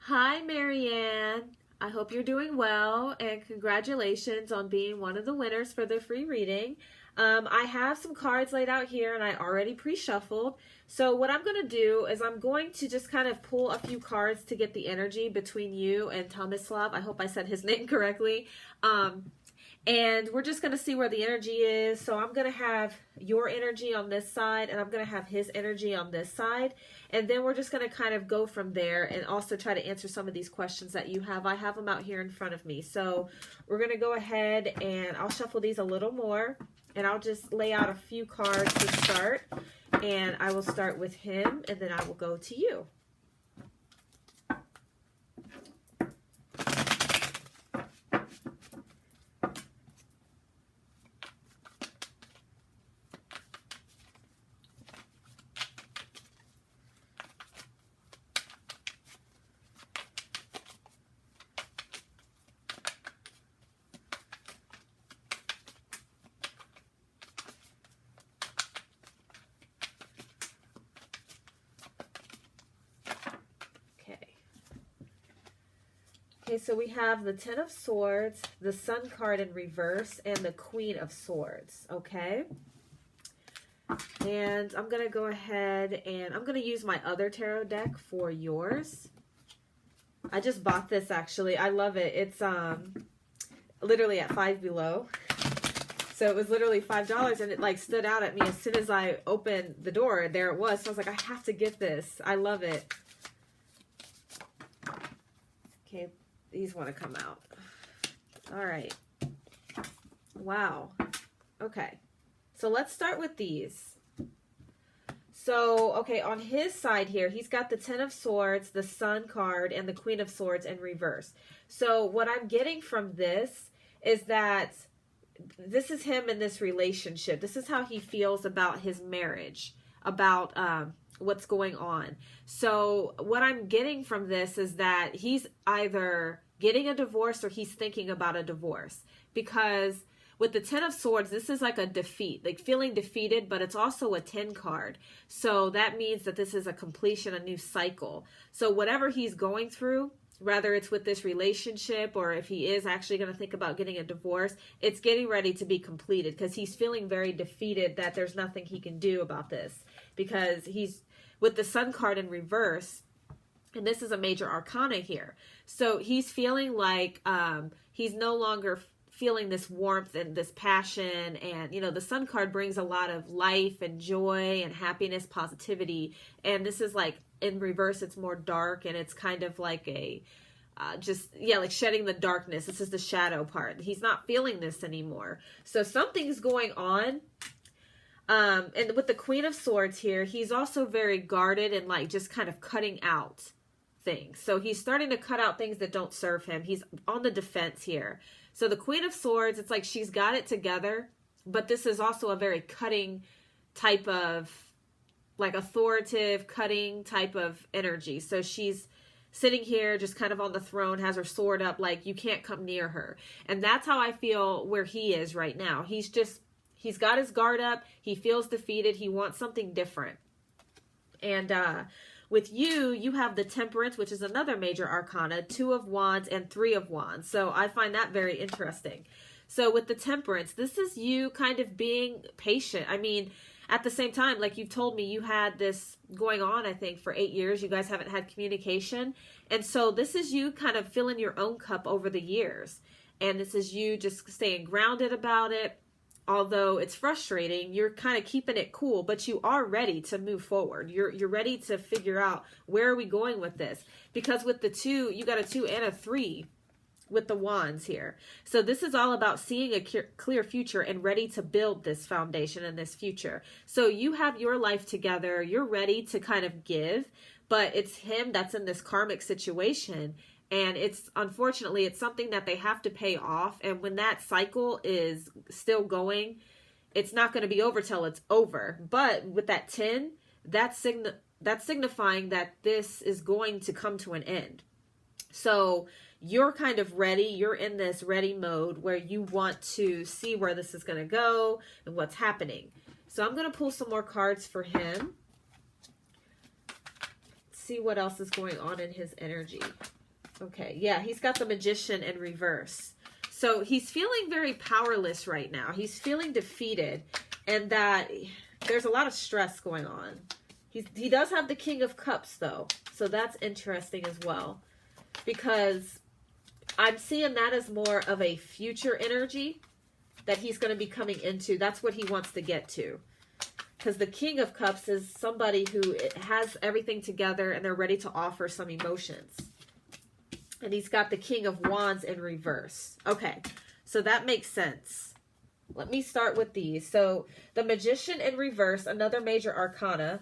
Hi, Marianne. I hope you're doing well, and congratulations on being one of the winners for the free reading. I have some cards laid out here, and I already pre-shuffled. So what I'm going to do is I'm going to just kind of pull a few cards to get the energy between you and Tomislav. I hope I said his name correctly. And we're just going to see where the energy is. So I'm going to have your energy on this side, and I'm going to have his energy on this side. And then we're just going to kind of go from there and also try to answer some of these questions that you have. I have them out here in front of me. So we're going to go ahead and I'll shuffle these a little more. And I'll just lay out a few cards to start. And I will start with him, and then I will go to you. Okay, so we have the Ten of Swords, the Sun card in reverse, and the Queen of Swords, okay? And I'm going to go ahead and I'm going to use my other tarot deck for yours. I just bought this, actually. I love it. It's literally at Five Below. So it was literally $5, and it like stood out at me as soon as I opened the door. There it was. So I was like, I have to get this. I love it. Okay. These want to come out. All right. Wow. Okay. So let's start with these. So, okay, on his side here, he's got the Ten of Swords, the Sun card, and the Queen of Swords in reverse. So what I'm getting from this is that this is him in this relationship. This is how he feels about his marriage, about what's going on. So what I'm getting from this is that he's either getting a divorce or he's thinking about a divorce, because with the Ten of Swords, this is like a defeat, like feeling defeated, but it's also a 10 card. So that means that this is a completion, a new cycle. So whatever he's going through, whether it's with this relationship or if he is actually going to think about getting a divorce, it's getting ready to be completed, because he's feeling very defeated that there's nothing he can do about this, because he's with the Sun card in reverse. And this is a major arcana here. So he's feeling like he's no longer feeling this warmth and this passion. And, you know, the Sun card brings a lot of life and joy and happiness, positivity. And this is like in reverse, it's more dark, and it's kind of like a like shedding the darkness. This is the shadow part. He's not feeling this anymore. So something's going on. And with the Queen of Swords here, he's also very guarded and like just kind of cutting out things. So he's starting to cut out things that don't serve him. He's on the defense here. So the Queen of Swords, it's like she's got it together, but this is also a very cutting type of, like authoritative, cutting type of energy. So she's sitting here just kind of on the throne, has her sword up, like you can't come near her. And that's how I feel where he is right now. He's got his guard up. He feels defeated. He wants something different. And with you, you have the Temperance, which is another major arcana, 2 of Wands and 3 of Wands. So I find that very interesting. So with the Temperance, this is you kind of being patient. I mean, at the same time, like you've told me, you had this going on, I think, for 8 years. You guys haven't had communication. And so this is you kind of filling your own cup over the years. And this is you just staying grounded about it. Although it's frustrating, you're kind of keeping it cool, but you are ready to move forward. You're ready to figure out, where are we going with this? Because with the 2, you got a 2 and a 3 with the Wands here. So this is all about seeing a clear future and ready to build this foundation and this future. So you have your life together. You're ready to kind of give, but it's him that's in this karmic situation. And it's, unfortunately, it's something that they have to pay off. And when that cycle is still going, it's not going to be over till it's over. But with that 10, that's signifying that this is going to come to an end. So you're kind of ready. You're in this ready mode where you want to see where this is going to go and what's happening. So I'm going to pull some more cards for him. See what else is going on in his energy. Okay, yeah, he's got the Magician in reverse. So he's feeling very powerless right now. He's feeling defeated, and that there's a lot of stress going on. He does have the King of Cups, though, so that's interesting as well, because I'm seeing that as more of a future energy that he's going to be coming into. That's what he wants to get to. Because the King of Cups is somebody who has everything together and they're ready to offer some emotions. And he's got the King of Wands in reverse. Okay, so that makes sense. Let me start with these. So the Magician in reverse, another major arcana,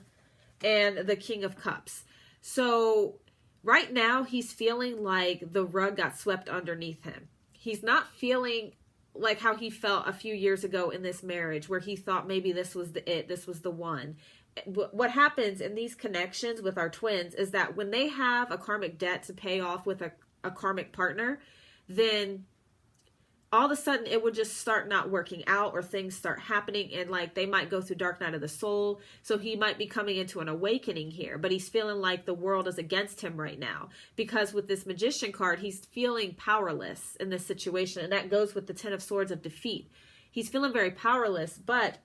and the King of Cups. So right now he's feeling like the rug got swept underneath him. He's not feeling like how he felt a few years ago in this marriage, where he thought maybe this was this was the one. What happens in these connections with our twins is that when they have a karmic debt to pay off with a karmic partner, then all of a sudden it would just start not working out, or things start happening, and like they might go through dark night of the soul. So he might be coming into an awakening here, but he's feeling like the world is against him right now, because with this Magician card, he's feeling powerless in this situation. And that goes with the Ten of Swords of defeat. He's feeling very powerless, but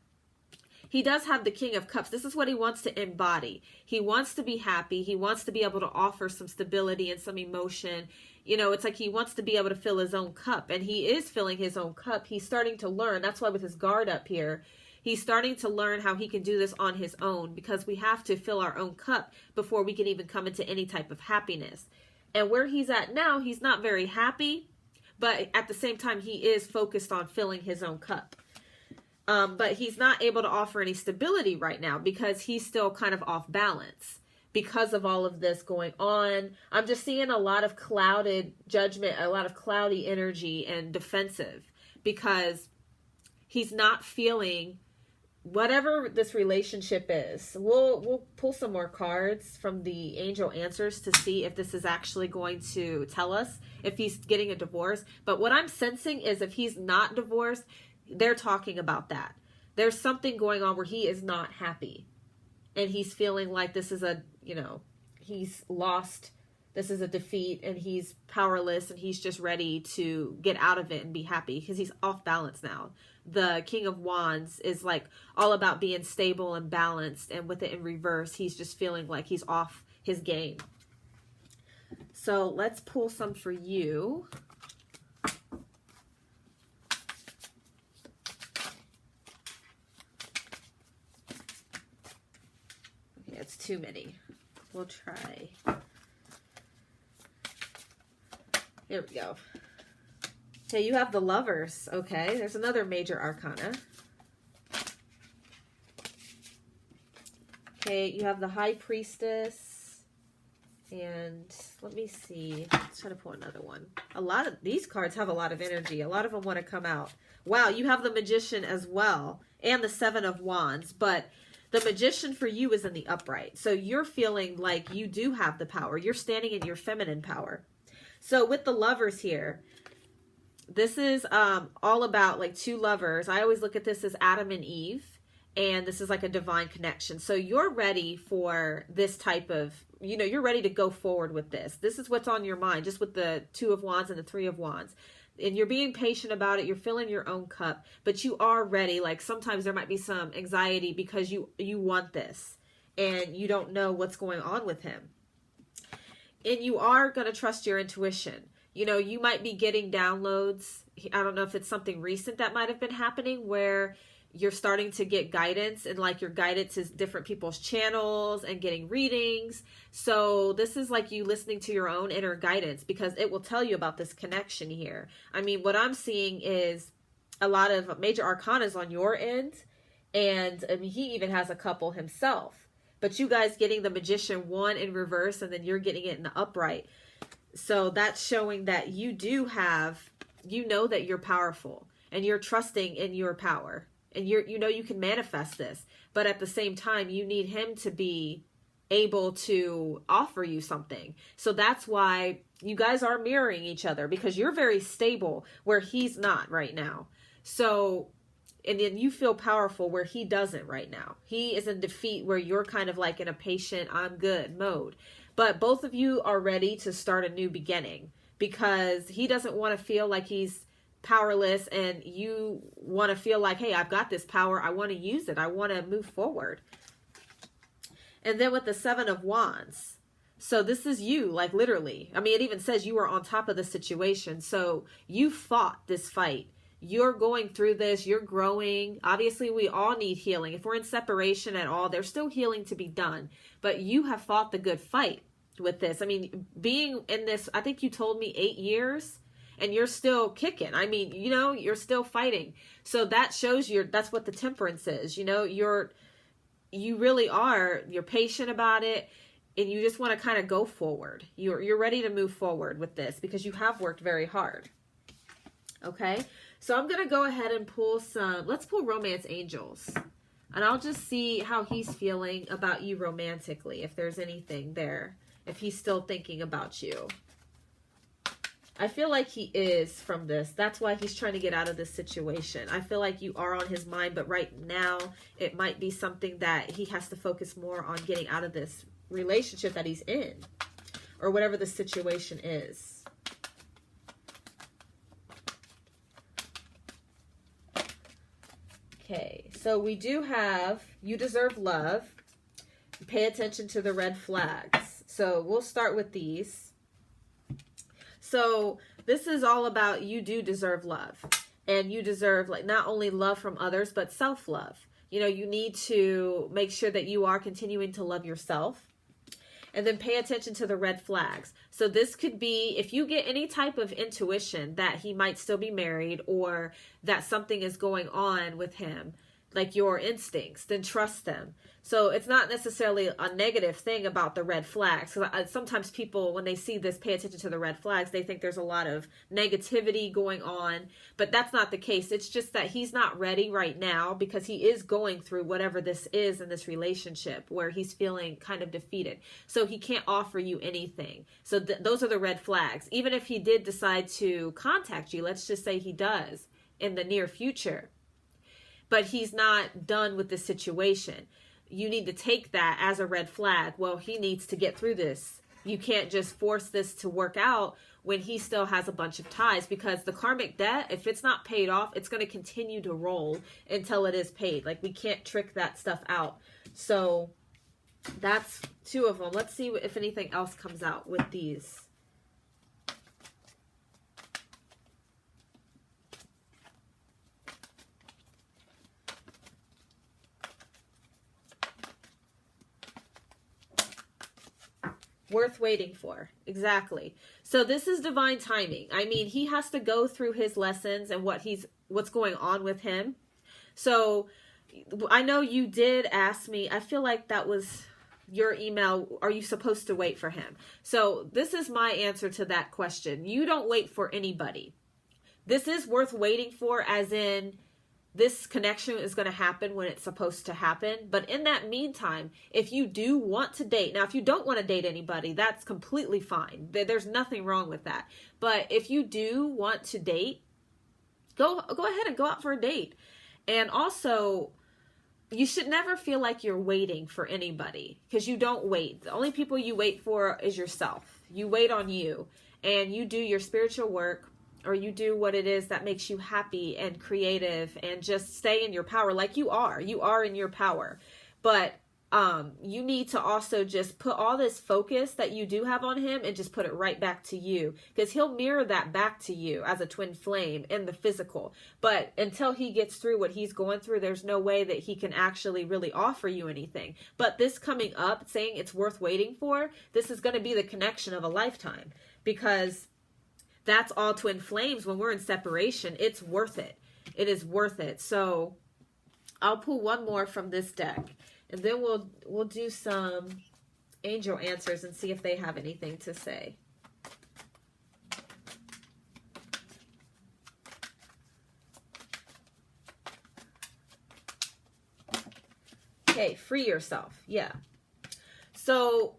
he does have the King of Cups. This is what he wants to embody. He wants to be happy. He wants to be able to offer some stability and some emotion. You know, it's like he wants to be able to fill his own cup, and he is filling his own cup. He's starting to learn. That's why with his guard up here, he's starting to learn how he can do this on his own, because we have to fill our own cup before we can even come into any type of happiness. And where he's at now, he's not very happy, but at the same time, he is focused on filling his own cup. But he's not able to offer any stability right now, because he's still kind of off balance because of all of this going on. I'm just seeing a lot of clouded judgment, a lot of cloudy energy and defensive, because he's not feeling whatever this relationship is. We'll pull some more cards from the angel answers to see if this is actually going to tell us if he's getting a divorce. But what I'm sensing is if he's not divorced, they're talking about that. There's something going on where he is not happy. And he's feeling like this is he's lost. This is a defeat, and he's powerless, and he's just ready to get out of it and be happy, because he's off balance now. The King of Wands is like all about being stable and balanced. And with it in reverse, he's just feeling like he's off his game. So let's pull some for you. It's too many. We'll try. Here we go. Okay, you have the Lovers. Okay, there's another major arcana. Okay, you have the High Priestess. And let me see. Let's try to pull another one. A lot of these cards have a lot of energy. A lot of them want to come out. Wow, you have the Magician as well. And the Seven of Wands. But the Magician for you is in the upright. So you're feeling like you do have the power. You're standing in your feminine power. So with the Lovers here, this is all about like two lovers. I always look at this as Adam and Eve. And this is like a divine connection. So you're ready for this type of, you're ready to go forward with this. This is what's on your mind, just with the Two of Wands and the Three of Wands. And you're being patient about it. You're filling your own cup, but you are ready. Like sometimes there might be some anxiety because you want this and you don't know what's going on with him. And you are going to trust your intuition. You might be getting downloads. I don't know if it's something recent that might have been happening where you're starting to get guidance, and like your guidance is different people's channels and getting readings. So this is like you listening to your own inner guidance, because it will tell you about this connection here. I mean, what I'm seeing is a lot of major arcanas on your end. And I mean, he even has a couple himself, but you guys getting the Magician one in reverse, and then you're getting it in the upright. So that's showing that you do have, that you're powerful and you're trusting in your power. And you can manifest this, but at the same time, you need him to be able to offer you something. So that's why you guys are mirroring each other, because you're very stable where he's not right now. So, and then you feel powerful where he doesn't right now. He is in defeat where you're kind of like in a patient, I'm good mode. But both of you are ready to start a new beginning, because he doesn't want to feel like he's powerless, and you want to feel like, hey, I've got this power. I want to use it. I want to move forward. And then with the 7 of Wands, so this is you, like literally. I mean, it even says you were on top of the situation. So you fought this fight. You're going through this. You're growing. Obviously, we all need healing. If we're in separation at all, there's still healing to be done. But you have fought the good fight with this. I mean, being in this, I think you told me 8 years, and you're still kicking. I mean, you know, you're still fighting. So that shows that's what the temperance is. You know, you really are, you're patient about it, and you just want to kind of go forward. You're ready to move forward with this because you have worked very hard. Okay. So I'm going to go ahead and pull let's pull Romance Angels, and I'll just see how he's feeling about you romantically. If there's anything there, if he's still thinking about you. I feel like he is from this. That's why he's trying to get out of this situation. I feel like you are on his mind, but right now it might be something that he has to focus more on getting out of this relationship that he's in, or whatever the situation is. Okay, so we do have, you deserve love. Pay attention to the red flags. So we'll start with these. So this is all about, you do deserve love, and you deserve like not only love from others, but self-love. You know, you need to make sure that you are continuing to love yourself, and then pay attention to the red flags. So this could be, if you get any type of intuition that he might still be married, or that something is going on with him, like your instincts, then trust them. So it's not necessarily a negative thing about the red flags. So sometimes people, when they see this, pay attention to the red flags, they think there's a lot of negativity going on, but that's not the case. It's just that he's not ready right now, because he is going through whatever this is in this relationship where he's feeling kind of defeated. So he can't offer you anything. So those are the red flags. Even if he did decide to contact you, let's just say he does in the near future, but he's not done with the situation. You need to take that as a red flag. Well, he needs to get through this. You can't just force this to work out when he still has a bunch of ties, because the karmic debt, if it's not paid off, it's going to continue to roll until it is paid. Like, we can't trick that stuff out. So that's 2 of them. Let's see if anything else comes out with these. Worth waiting for. Exactly. So this is divine timing. I mean, he has to go through his lessons and what's going on with him. So I know you did ask me, I feel like that was your email, are you supposed to wait for him? So this is my answer to that question. You don't wait for anybody. This is worth waiting for, as in, this connection is going to happen when it's supposed to happen. But in that meantime, if you do want to date, now if you don't want to date anybody, that's completely fine. There's nothing wrong with that. But if you do want to date, go ahead and go out for a date. And also, you should never feel like you're waiting for anybody, because you don't wait. The only people you wait for is yourself. You wait on you, and you do your spiritual work, or you do what it is that makes you happy and creative, and just stay in your power like you are. You are in your power. But you need to also just put all this focus that you do have on him and just put it right back to you, because he'll mirror that back to you as a twin flame in the physical. But until he gets through what he's going through, there's no way that he can actually really offer you anything. But this coming up, saying it's worth waiting for, this is going to be the connection of a lifetime, because that's all twin flames. When we're in separation, it's worth it. It is worth it. So I'll pull one more from this deck, and then we'll do some angel answers and see if they have anything to say. Okay, free yourself. Yeah. So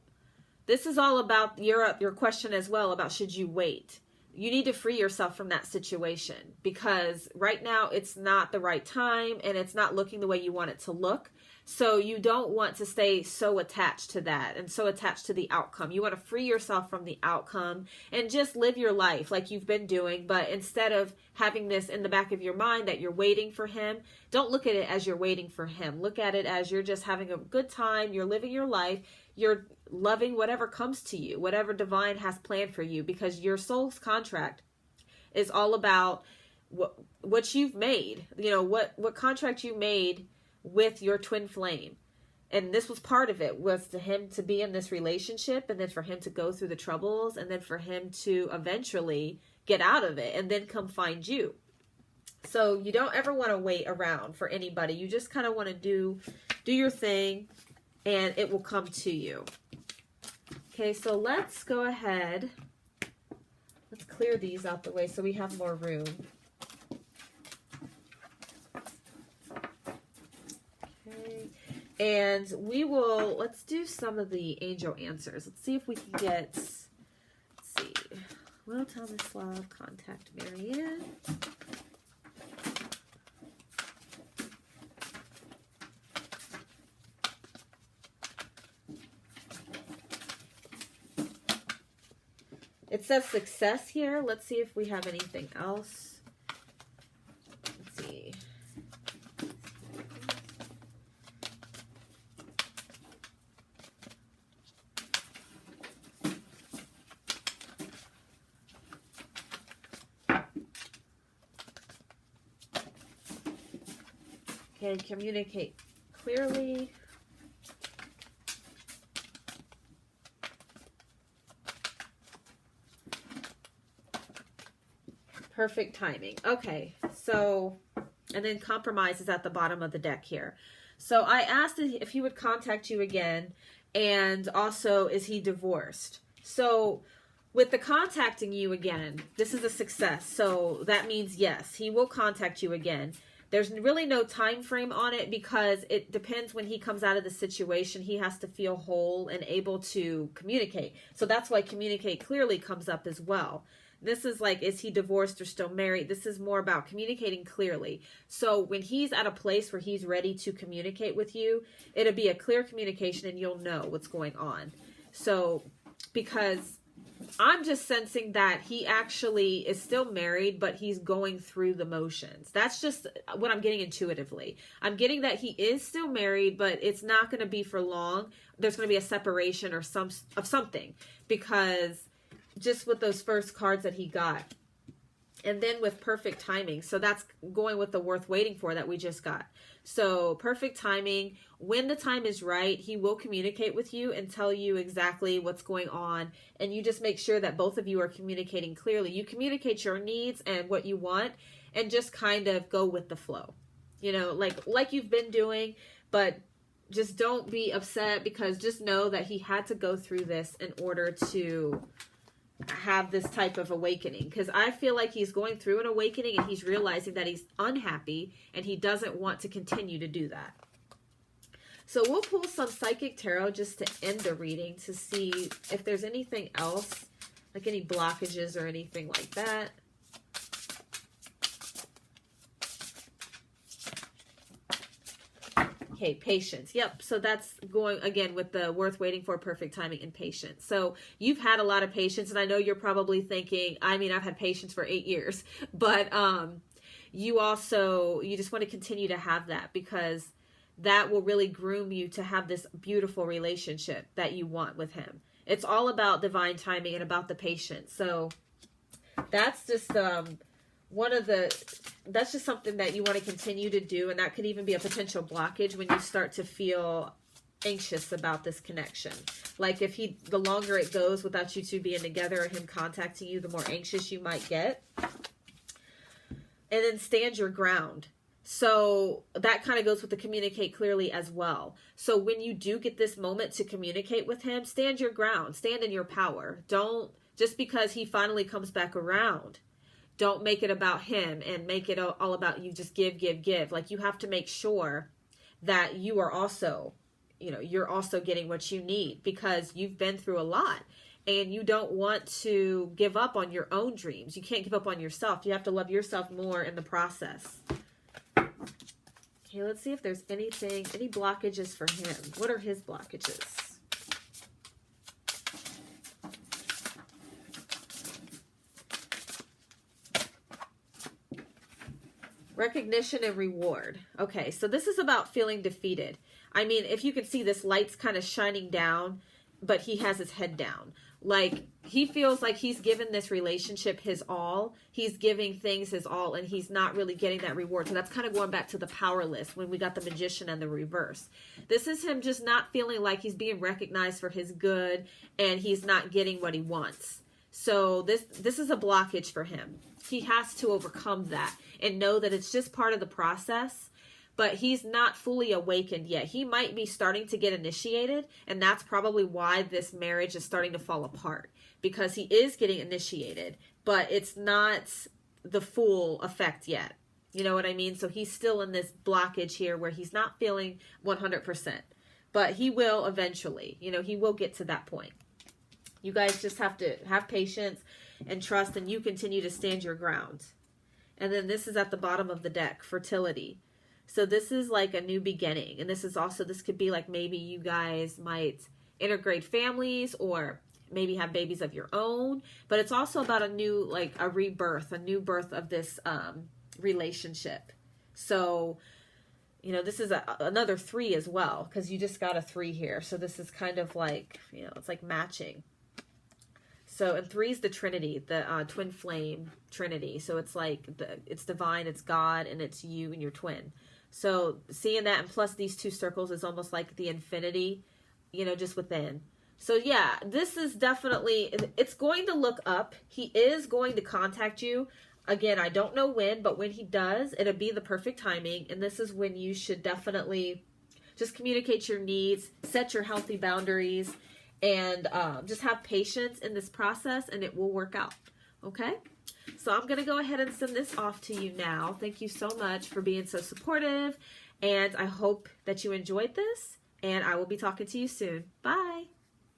this is all about your question as well about, should you wait? You need to free yourself from that situation, because right now it's not the right time, and it's not looking the way you want it to look. So you don't want to stay so attached to that and so attached to the outcome. You want to free yourself from the outcome and just live your life like you've been doing. But instead of having this in the back of your mind that you're waiting for him, don't look at it as you're waiting for him. Look at it as you're just having a good time. You're living your life. You're loving whatever comes to you, whatever divine has planned for you, because your soul's contract is all about what you've made, what contract you made with your twin flame. And this was part of it, was to him to be in this relationship, and then for him to go through the troubles, and then for him to eventually get out of it and then come find you. So you don't ever want to wait around for anybody. You just kind of want to do your thing, and it will come to you. Okay, so let's go ahead. Let's clear these out the way so we have more room. And let's do some of the angel answers. Let's see if we can get, let's see. Will Tomislav contact Marianne? It says success here. Let's see if we have anything else. Let's see. Okay, communicate clearly. Perfect timing. Okay, so, and then compromise is at the bottom of the deck here. So I asked if he would contact you again, and also, is he divorced? So with the contacting you again, this is a success. So that means yes, he will contact you again. There's really no time frame on it because it depends when he comes out of the situation. He has to feel whole and able to communicate. So that's why communicate clearly comes up as well. This is like, is he divorced or still married? This is more about communicating clearly. So when he's at a place where he's ready to communicate with you, it'll be a clear communication and you'll know what's going on. So because I'm just sensing that he actually is still married, but he's going through the motions. That's just what I'm getting intuitively. I'm getting that he is still married, but it's not going to be for long. There's going to be a separation or something, because just with those first cards that he got. And then with perfect timing. So that's going with the worth waiting for that we just got. So perfect timing. When the time is right, he will communicate with you and tell you exactly what's going on. And you just make sure that both of you are communicating clearly. You communicate your needs and what you want and just kind of go with the flow. You know, like you've been doing, but just don't be upset, because just know that he had to go through this in order to have this type of awakening, because I feel like he's going through an awakening and he's realizing that he's unhappy and he doesn't want to continue to do that. So we'll pull some psychic tarot just to end the reading to see if there's anything else, like any blockages or anything like that. Okay, patience. Yep. So that's going again with the worth waiting for, perfect timing, and patience. So you've had a lot of patience, and I know you're probably thinking, I mean, I've had patience for 8 years, but you just want to continue to have that, because that will really groom you to have this beautiful relationship that you want with him. It's all about divine timing and about the patience. So that's just that's just something that you want to continue to do, and that could even be a potential blockage when you start to feel anxious about this connection. Like if the longer it goes without you two being together or him contacting you, the more anxious you might get. And then stand your ground. So that kind of goes with the communicate clearly as well. So when you do get this moment to communicate with him, stand your ground, stand in your power. Don't, just because he finally comes back around, don't make it about him and make it all about you. Just give. Like, you have to make sure that you are also, you're also getting what you need, because you've been through a lot and you don't want to give up on your own dreams. You can't give up on yourself. You have to love yourself more in the process. Okay, let's see if there's anything, any blockages for him. What are his blockages? Recognition and reward. Okay, so this is about feeling defeated. I mean, if you can see, this light's kind of shining down, but he has his head down. Like, he feels like he's given this relationship his all. He's giving things his all, and he's not really getting that reward. So that's kind of going back to the powerless when we got the Magician and the reverse. This is him just not feeling like he's being recognized for his good, and he's not getting what he wants. So this is a blockage for him. He has to overcome that and know that it's just part of the process. But he's not fully awakened yet. He might be starting to get initiated, and that's probably why this marriage is starting to fall apart, because he is getting initiated, but it's not the full effect yet. You know what I mean? So he's still in this blockage here where he's not feeling 100%, but he will eventually. You know, he will get to that point. You guys just have to have patience and trust, and you continue to stand your ground. And then this is at the bottom of the deck, fertility. So this is like a new beginning. And this is also, this could be like maybe you guys might integrate families or maybe have babies of your own. But it's also about a new, like a rebirth, a new birth of this relationship. So, you know, this is another 3 as well, because you just got a 3 here. So this is kind of like, you know, it's like matching. So, and 3 is the Trinity, the twin flame Trinity. So it's like, it's divine, it's God, and it's you and your twin. So seeing that, and plus these 2 circles is almost like the infinity, you know, just within. So yeah, this is definitely, it's going to look up. He is going to contact you. Again, I don't know when, but when he does, it'll be the perfect timing. And this is when you should definitely just communicate your needs, set your healthy boundaries, and just have patience in this process, and it will work out. Okay? So I'm going to go ahead and send this off to you now. Thank you so much for being so supportive, and I hope that you enjoyed this, and I will be talking to you soon. Bye.